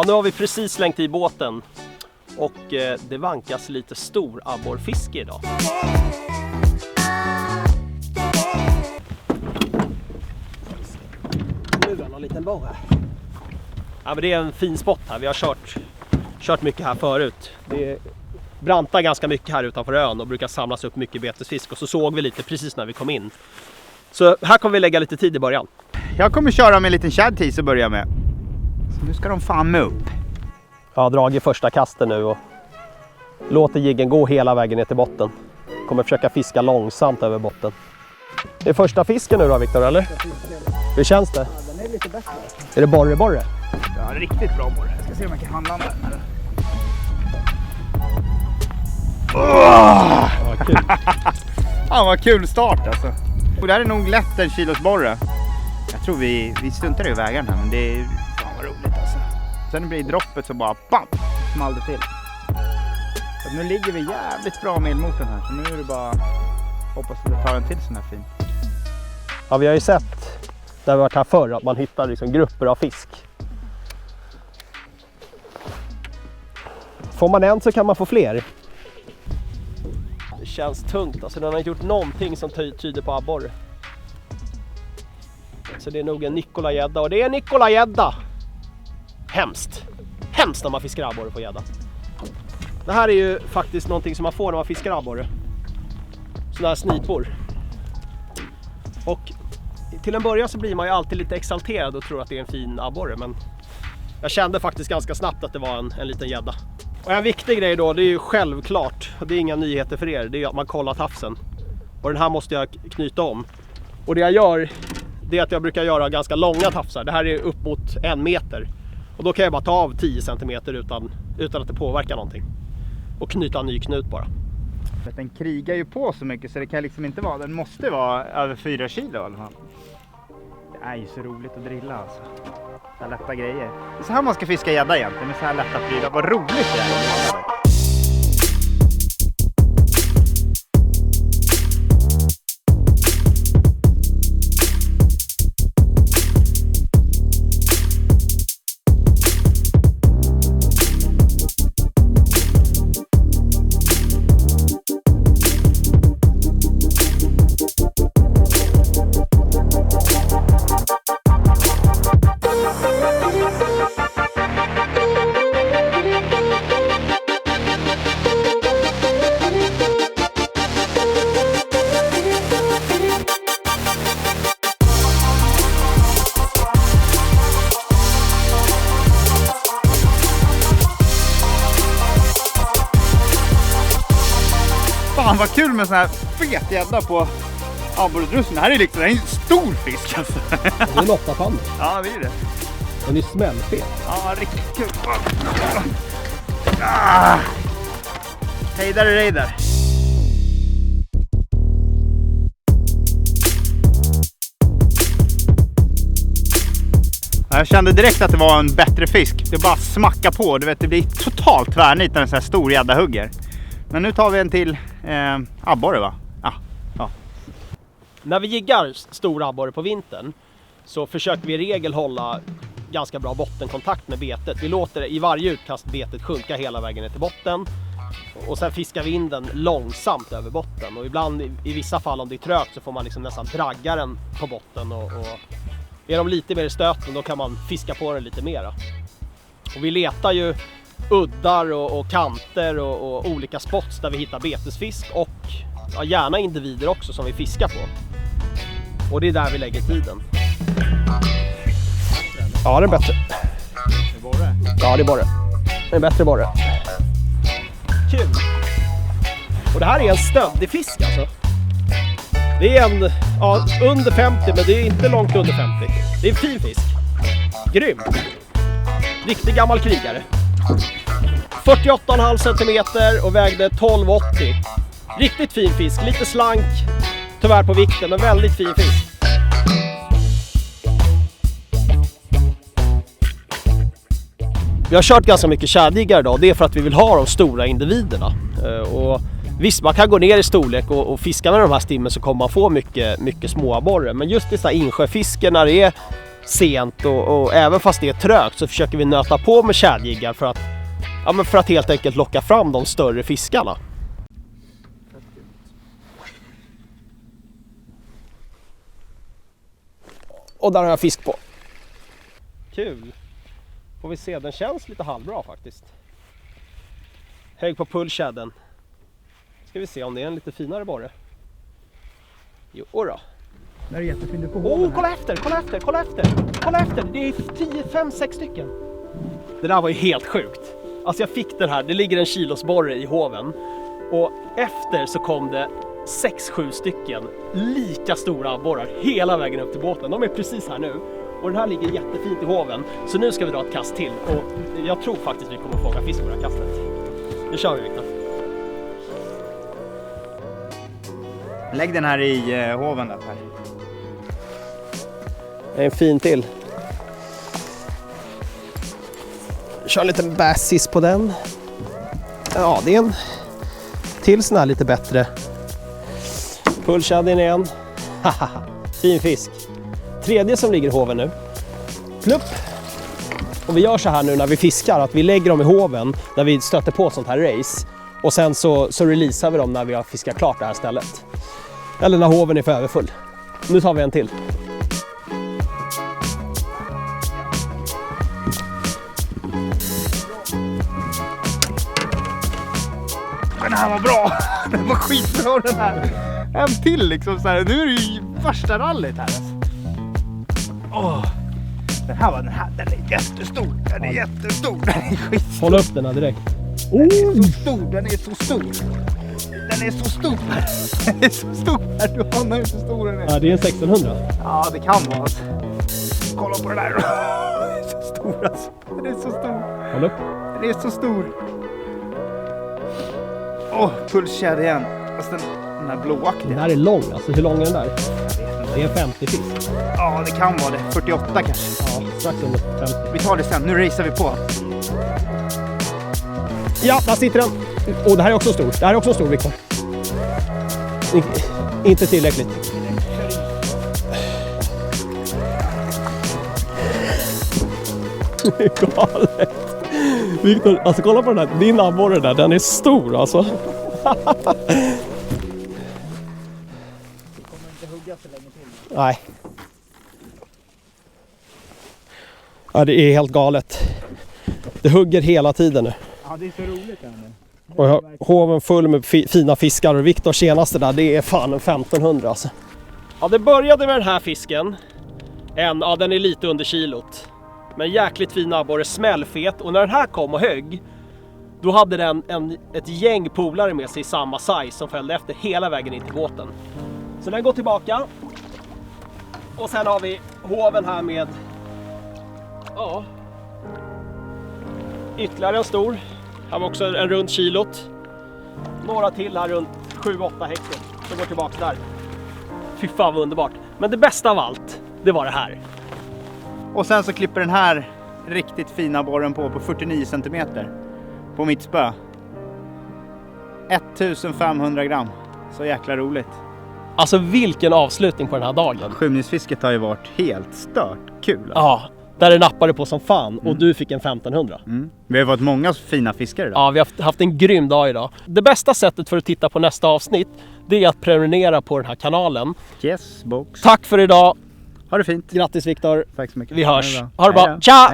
Ja, nu har vi precis slängt i båten och det vankas lite stor abborrfiske idag. Nu är det en liten borre. Ja, men det är en fin spot här. Vi har kört mycket här förut. Det brantar ganska mycket här utanför ön och brukar samlas upp mycket betesfisk. Och så såg vi lite precis när vi kom in. Så här kommer vi lägga lite tid i början. Jag kommer köra med en liten shad tease att börja med. Så nu ska de fan med upp. Jag har dragit första kasten nu och låter jiggen gå hela vägen ner till botten. Kommer försöka fiska långsamt över botten. Det är första fisken nu då, Viktor, eller? Hur känns det? Ja, den är lite bättre. Är det borre? Ja, riktigt bra borre. Jag ska se om jag kan handla den här. Ja, kul. Ja, vad kul start alltså. Och det här är nog lätt en kilos borre. Jag tror vi stuntar i vägen här, men det är fan vad roligt alltså. Sen blir droppet så bara bam, small det till. Så nu ligger vi jävligt bra med elmotorn här, så nu är det bara hoppas att det tar en till sån här fin. Ja, vi har ju sett där vi varit här förr att man hittar liksom grupper av fisk. Får man en så kan man få fler. Det känns tungt, alltså den har inte gjort någonting som tyder på abborre. Så det är nog en Nikolagädda, och det är en Nikolagädda! Hemskt! Hemskt när man fiskar abborre på gädda. Det här är ju faktiskt någonting som man får när man fiskar abborre. Sådana här snipor. Och till en början så blir man ju alltid lite exalterad och tror att det är en fin abborre, men jag kände faktiskt ganska snabbt att det var en liten gädda. Och en viktig grej då, det är ju självklart, och det är inga nyheter för er, det är att man kollar tafsen. Och den här måste jag knyta om. Och det jag gör, det är att jag brukar göra ganska långa tafsar. Det här är upp mot 1 meter. Och då kan jag bara ta av 10 cm utan att det påverkar någonting. Och knyta en ny knut bara. För den krigar ju på så mycket så det kan liksom inte vara, den måste vara över 4 kilo i alla fall. Det är ju så roligt att drilla alltså. Så här lätta grejer. Det är så här man ska fiska gädda egentligen, med så här lätta prylar. Vad roligt det är. Fan vad kul med sån här fet gädda på abborredrussen. Det här är liksom en stor fisk alltså. Det är en 8-panna. Ja, det är det. Den är smällfet. Ja, riktigt kul. Ah. Hejdar. Jag kände direkt att det var en bättre fisk. Det bara smacka på. Du vet, det blir totalt tvärnit när en sån här stor gädda hugger. Men nu tar vi en till abborre, va? Ja. När vi jiggar stora abborre på vintern så försöker vi i regel hålla ganska bra bottenkontakt med betet. Vi låter i varje utkast betet sjunka hela vägen ner till botten. Och sen fiskar vi in den långsamt över botten. Och ibland, i vissa fall om det är trögt, så får man liksom nästan dragga den på botten. Och är de lite mer i stöten, då kan man fiska på den lite mera. Och vi letar ju uddar och kanter och olika spots där vi hittar betesfisk. Och ja, gärna individer också som vi fiskar på. Och det är där vi lägger tiden. Ja, det är bättre. Det är borre? Ja, det är borre. Det är en bättre borre. Kul! Och det här är en stöddig fisk alltså. Det är en, ja, under 50, men det är inte långt under 50. Det är en fin fisk. Grym! Riktig gammal krigare. 48,5 cm och vägde 12,80. Riktigt fin fisk, lite slank. Tyvärr på vikten, men väldigt fin fisk. Vi har kört ganska mycket tjädjiggar idag. Det är för att vi vill ha de stora individerna. Och visst, man kan gå ner i storlek och fiska med de här stimmen, så kommer man få mycket småabborre. Men just i så här insjöfiske, när det är sent och även fast det är trögt så försöker vi nöta på med tjäderjiggar för att helt enkelt locka fram de större fiskarna. Och där har jag fisk på. Kul. Får vi se, den känns lite halvbra faktiskt. Hög på pulltjädern. Ska vi se om det är en lite finare borre. Jo då. Det är jättefint. Du får hålla. Kolla efter. Det är 5-6 stycken. Det där var ju helt sjukt. Alltså jag fick den här, det ligger en kilosborre i hoven. Och efter så kom det 6-7 stycken lika stora abborrar hela vägen upp till båten. De är precis här nu. Och den här ligger jättefint i hoven. Så nu ska vi dra ett kast till. Och jag tror faktiskt vi kommer fånga fisk på det här kastet. Nu kör vi, Viktor. Lägg den här i hoven där, Per. En fin till. Kör en liten bassis på den. Ja, det är en till sån här lite bättre. Pulltjädern igen. Fin fisk. Tredje som ligger i hoven nu. Plupp. Och vi gör så här nu när vi fiskar att vi lägger dem i hoven när vi stöter på sånt här race. Och sen så releasar vi dem när vi har fiskat klart det här stället. Eller när hoven är för överfull. Nu tar vi en till. Den här var bra! Den var skitbra den här! En till liksom så här. Nu är det ju första rallyt här alltså. Den är jättestor! Den är jättestor! Den är skitstor! Håll upp den här direkt. Den är så stor! Den är så stor! Den är så stor! Den är så stor! Du anar hur stor den är. Ja, det är en 1600. Ja, det kan vara alltså. Kolla på den där! Den är så stor alltså. Den är så stor! Håll upp. Den är så stor! Pulltjäder igen. Alltså den här blåaktiga. Den här är lång, alltså hur lång är den där? Det är 50 fisk. Ja, det kan vara det. 48 kanske. Ja, strax under 50. Vi tar det sen. Nu racear vi på. Ja, där sitter den. Och det här är också stor. Det här är också stor, Viktor. Inte tillräckligt. Det är galet. Viktor, alltså kolla på den här. Din abborre där, den är stor alltså. Vi kommer inte hugga så länge till. Nej. Ja, det är helt galet. Det hugger hela tiden nu. Ja, det är så roligt ändå. Och jag har hoven full med fina fiskar och Viktors senaste där, det är fan en 1500 alltså. Ja, det började med den här fisken. Den är lite under kilot. Men jäkligt fin abborre, smällfet. Och när den här kom och högg, då hade den ett gäng polare med sig i samma size som följde efter hela vägen in till båten. Så den går tillbaka. Och sen har vi hoven här med ytterligare en stor. Här var också en runt kilot. Några till här runt 7-8 hektar. Så går tillbaka där. Fy fan vad underbart. Men det bästa av allt, det var det här. Och sen så klipper den här riktigt fina borren på 49 cm på mitt spö. 1500 gram. Så jäkla roligt. Alltså vilken avslutning på den här dagen. Skymningsfisket har ju varit helt stört kul. Alltså. Ja, där det nappade på som fan och du fick en 1500. Vi har varit många fina fiskare idag. Ja, vi har haft en grym dag idag. Det bästa sättet för att titta på nästa avsnitt, det är att prenumerera på den här kanalen. Yes, box. Tack för idag. Ha det fint. Grattis Viktor. Tack så mycket. Vi hörs. Ha det bra. Tja!